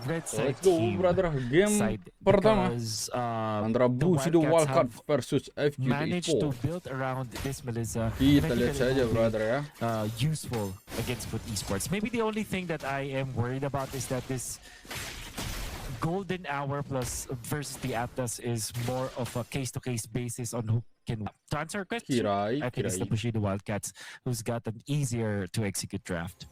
red side Let's go, team brother. Game side pertama because antara the Bushido Wildcats Wildcats versus FUT managed to ESPORts. build around this Melissa. Kita lihat saja, brother ya. Useful against FUT esports. Maybe the only thing that I am worried about is that this golden hour plus versus the Atlas is more of a case-to-case basis on who can. To answer your question, I think it's the Bushido Wildcats who's got an easier to execute draft.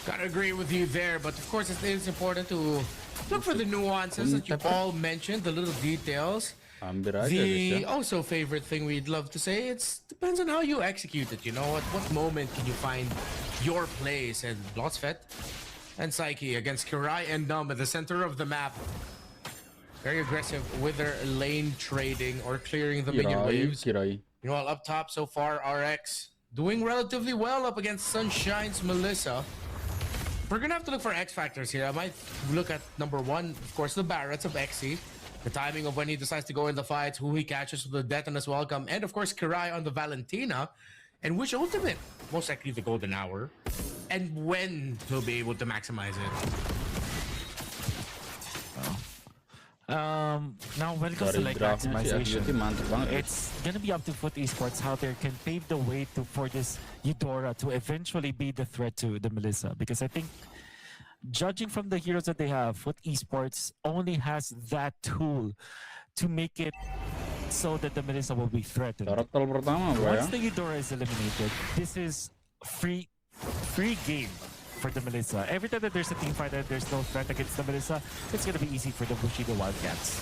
Gotta agree with you there, but of course it is important to look for the nuances that you all mentioned, the little details. The also favorite thing we'd love to say, it depends on how you execute it. You know, at what moment can you find your place? And BUSHIDO and Psyche against Kirai and Numb at the center of the map. Very aggressive with their lane trading or clearing the minion waves. Meanwhile, up top so far, RX doing relatively well up against Sunshine's Melissa. We're gonna have to look for X factors here. I might look at number one, of course, the Barretts of XC, the timing of when he decides to go in the fights, who he catches with the Detonus Welcome, and of course Kirai on the Valentina, and which ultimate, most likely the Golden Hour, and when he'll be able to maximize it. Now when it comes to like maximization, it's gonna be up to FUT esports how they can pave the way for this Eudora to eventually be the threat to the Melissa, because I think judging from the heroes that they have, FUT esports only has that tool to make it so that the Melissa will be threatened. Once the Eudora is eliminated, this is free game for the Melissa. Every time that there's a team fight and there's no threat against the Melissa, it's gonna be easy for the Bushido Wildcats.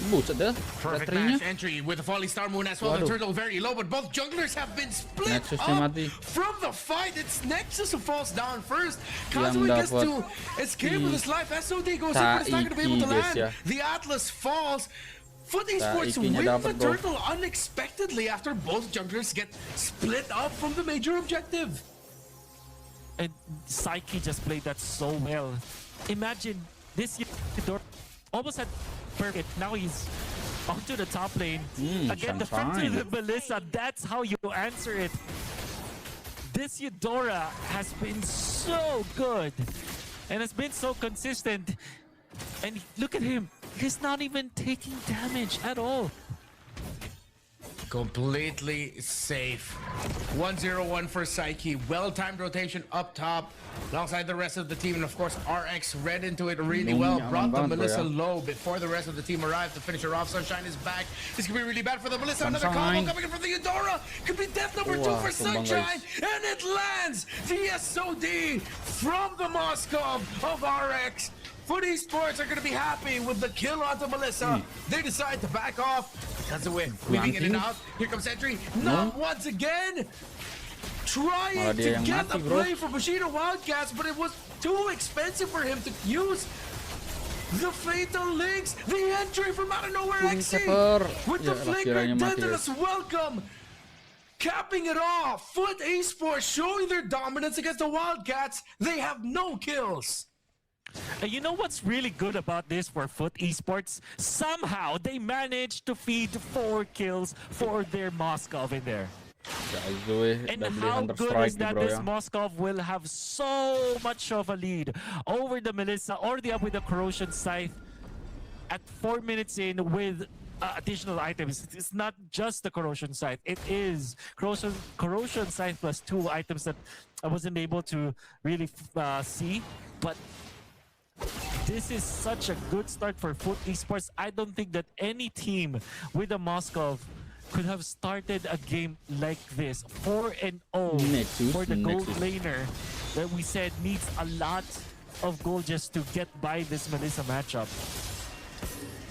Perfect match entry with the Folly Star Moon as well. The turtle very low, but both junglers have been split up from the fight. It's Nexus who falls down first. Kazumi gets to escape with his life. SOD goes in, but it's not gonna be able to land. The Atlas falls. FUT esports win the turtle unexpectedly after both junglers get split up from the major objective. And Psyche just played that so well. Imagine this Eudora almost had perfect. Now he's onto the top lane. Again, the front to the Melissa. That's how you answer it. This Eudora has been so good and has been so consistent. And look at him. He's not even taking damage at all. Completely safe. 1-0-1 for Psyche. Well-timed rotation up top alongside the rest of the team. And of course, RX read into it really well. Brought the Melissa low before the rest of the team arrived to finish her off. Sunshine is back. This could be really bad for the Melissa. Another combo coming in from the Eudora. Could be death number 2 for Sunshine. And it lands the SOD from the Moscow of RX. FUT esports are going to be happy with the kill onto Melissa. They decide to back off. That's the way. Weaving in and out. Here comes Entry. Not once again. Trying to get the play for Bushido Wildcats, but it was too expensive for him to use the Fatal Links. The entry from out of nowhere, XC. With the Flicker Detonus Welcome. Capping it off. FUT esports showing their dominance against the Wildcats. They have no kills. You know what's really good about this for FUT esports? Somehow they managed to feed 4 kills for their Moskov in there. And how good is that this Moskov will have so much of a lead over the Melissa, already up with the Corrosion Scythe at 4 minutes in with additional items. It's not just the Corrosion Scythe. It is Corrosion Scythe plus 2 items that I wasn't able to really see, but this is such a good start for FUT esports. I don't think that any team with a Moskov could have started a game like this. 4-0 for the gold laner that we said needs a lot of gold just to get by this Melissa matchup.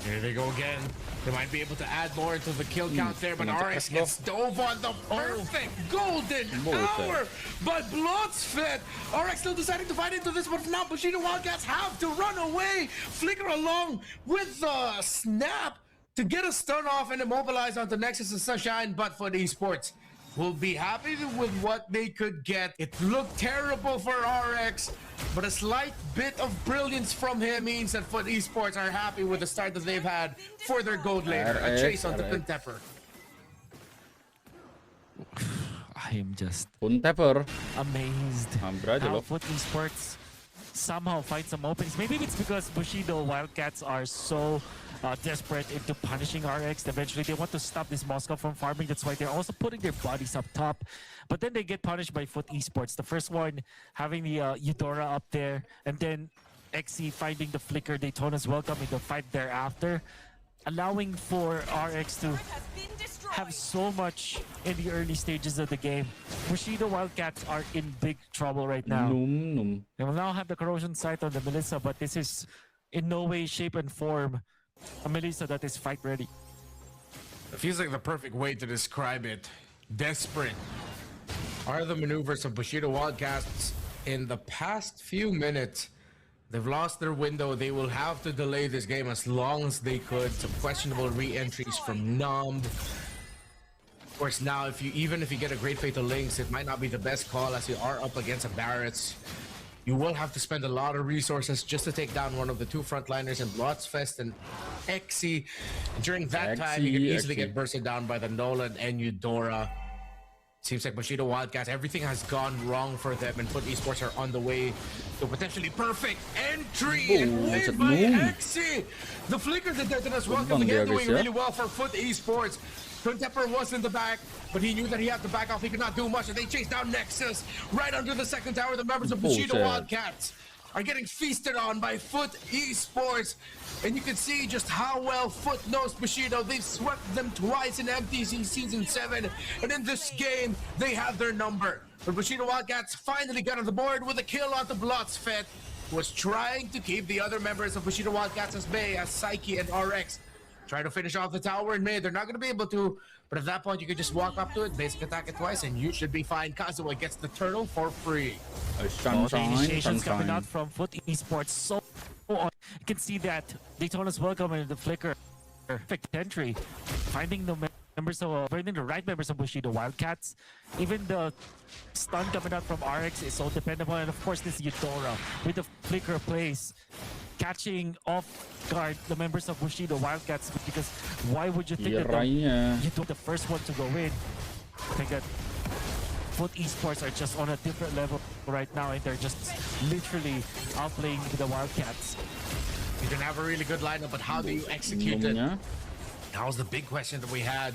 Here they go again. They might be able to add more into the kill count there, but RX gets dove on the perfect golden hour by BUSHIDO. RX still deciding to fight into this, but now Bushido Wildcats have to run away. Flicker along with the snap to get a stun off and immobilize onto Nexus and Sunshine, but FUT esports will be happy with what they could get. It looked terrible for RX, but a slight bit of brilliance from him means that FUT esports are happy with the start that they've had for their gold laner. A chase on the Contepper. I am just Contepper amazed how FUT esports somehow find some openings. Maybe it's because Bushido Wildcats are so desperate into punishing RX. Eventually, they want to stop this Moscow from farming. That's why they're also putting their bodies up top. But then they get punished by FUT Esports. The first one having the Eudora up there, and then XC finding the flicker. Daytona's welcome in the fight thereafter, allowing for RX to have so much in the early stages of the game. Bushido Wildcats are in big trouble right now. They will now have the corrosion sight on the Melissa, but this is in no way, shape, and form a Melissa that is fight ready. It feels like the perfect way to describe it. Desperate are the maneuvers of Bushido Wildcats in the past few minutes. They've lost their window. They will have to delay this game as long as they could. Some questionable re-entries from Numb. Of course, now even if you get a Great Fatal Links, it might not be the best call as you are up against a Barrett's. You will have to spend a lot of resources just to take down one of the two frontliners in Blotsfest and XC. During that time, you can easily get bursted down by the Nolan and Eudora. Seems like Bushido Wildcats, everything has gone wrong for them, and FUT Esports are on the way to potentially perfect entry and win by XC. The flicker that Detona's welcome again, doing really well for FUT Esports. Kuntepper was in the back, but he knew that he had to back off. He could not do much, and they chased down Nexus right under the second tower. The members of Bushido Wildcats are getting feasted on by FUT Esports, and you can see just how well FUT knows Bushido. They've swept them twice in MTC Season 7, and in this game, they have their number. But Bushido Wildcats finally got on the board with a kill on the Blotsfest, who was trying to keep the other members of Bushido Wildcats as bay as Psyche and RX. Try to finish off the tower in mid. They're not going to be able to, but at that point, you can just walk up to it, basic attack it twice, and you should be fine. Kazuha gets the turtle for free. The initiations coming out from FUT Esports. So on. You can see that Daytona's welcome and the flicker. Perfect entry. Finding the right members of Bushido Wildcats. Even the stun coming out from RX is so dependable. And of course, this Eudora with the flicker plays, catching off guard the members of Bushido Wildcats, because why would you think that you're the first one to go in? I think that FUT Esports are just on a different level right now, and they're just literally outplaying the Wildcats. You can have a really good lineup, but how do you execute it? That was the big question that we had.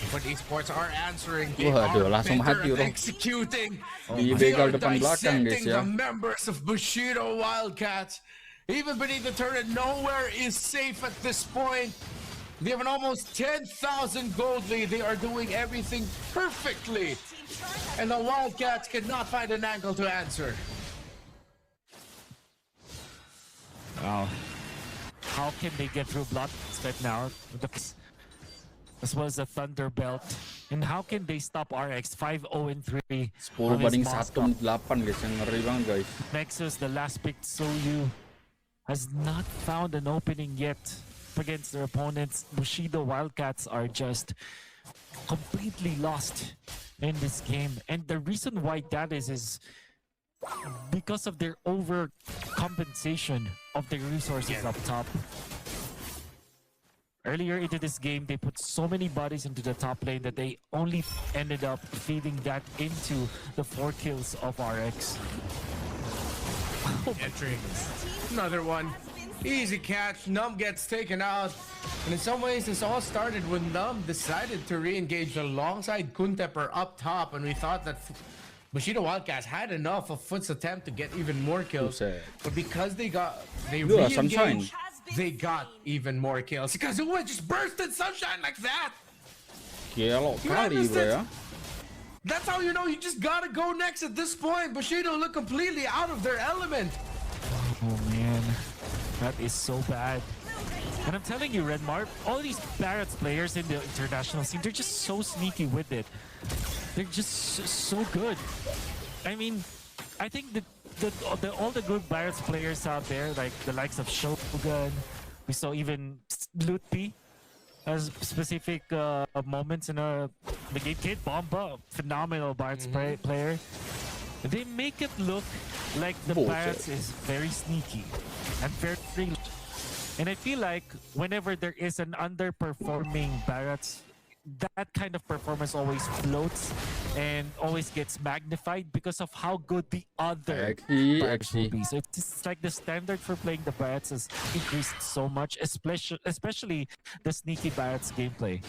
FUT Esports are answering. They are better at executing. They are dissecting the members of Bushido Wildcats. Even beneath the turret, nowhere is safe at this point. They have an almost 10,000 gold lead. They are doing everything perfectly. And the Wildcats cannot find an angle to answer. Wow. How can they get through Blotsfest now? As well as the Thunderbelt. And how can they stop RX 5-0-3? 10 banding 1-8 guys, yang ngeri banget guys. Nexus, the last picked Soyu, has not found an opening yet against their opponents. Bushido Wildcats are just completely lost in this game. And the reason why that is because of their overcompensation of their resources up top. Earlier into this game, they put so many bodies into the top lane that they only ended up feeding that into the 4 kills of RX. Entry. Another one. Easy catch. Numb gets taken out. And in some ways, this all started when Numb decided to re-engage alongside Kuntepper up top, and we thought that Bushido Wildcats had enough of FUT's attempt to get even more kills. But because they re-engaged, they got even more kills. Because it just bursted Sunshine like that. That's how you know you just gotta go next at this point. Bushido look completely out of their element. Oh man, that is so bad. And I'm telling you, Redmar, all these Barrett's players in the international scene, they're just so sneaky with it. They're just so good. I mean, I think that all the good Barrett's players out there, like the likes of Shogun, we saw even Lutpi has specific moments in the game. Kid Bomba, phenomenal Barrett's player. They make it look like the Barrett's is very sneaky and very. And I feel like whenever there is an underperforming Barrett's that kind of performance always floats and always gets magnified because of how good the other bats will be. So it's like the standard for playing the bats has increased so much, especially the sneaky bats gameplay.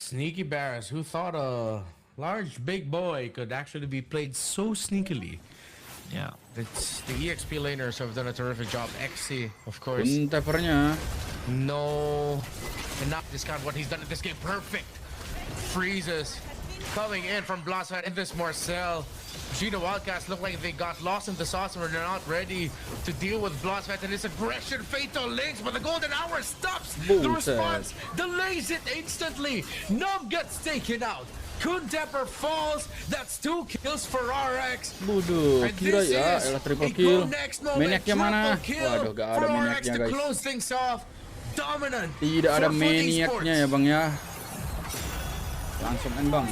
Sneaky Barras, who thought a large big boy could actually be played so sneakily? Yeah. It's the EXP laners have done a terrific job. XC, of course. No, and not discount what he's done in this game. Perfect. Freezes coming in from Blossom in this Marcel. BUSHIDO WILDCATS look like they got lost in the sauce or they're not ready to deal with Blossom and his aggression. Fatal links, but the golden hour stops the response, delays it instantly. Numb gets taken out. Kun Temper falls. That's 2 kills for RX. Bodoh, kira ya, triple kill. Maniaknya mana? Waduh, gak ada maniaknya guys. Close things off. Dominant. Tidak ada maniaknya ya bang ya. Langsung bang.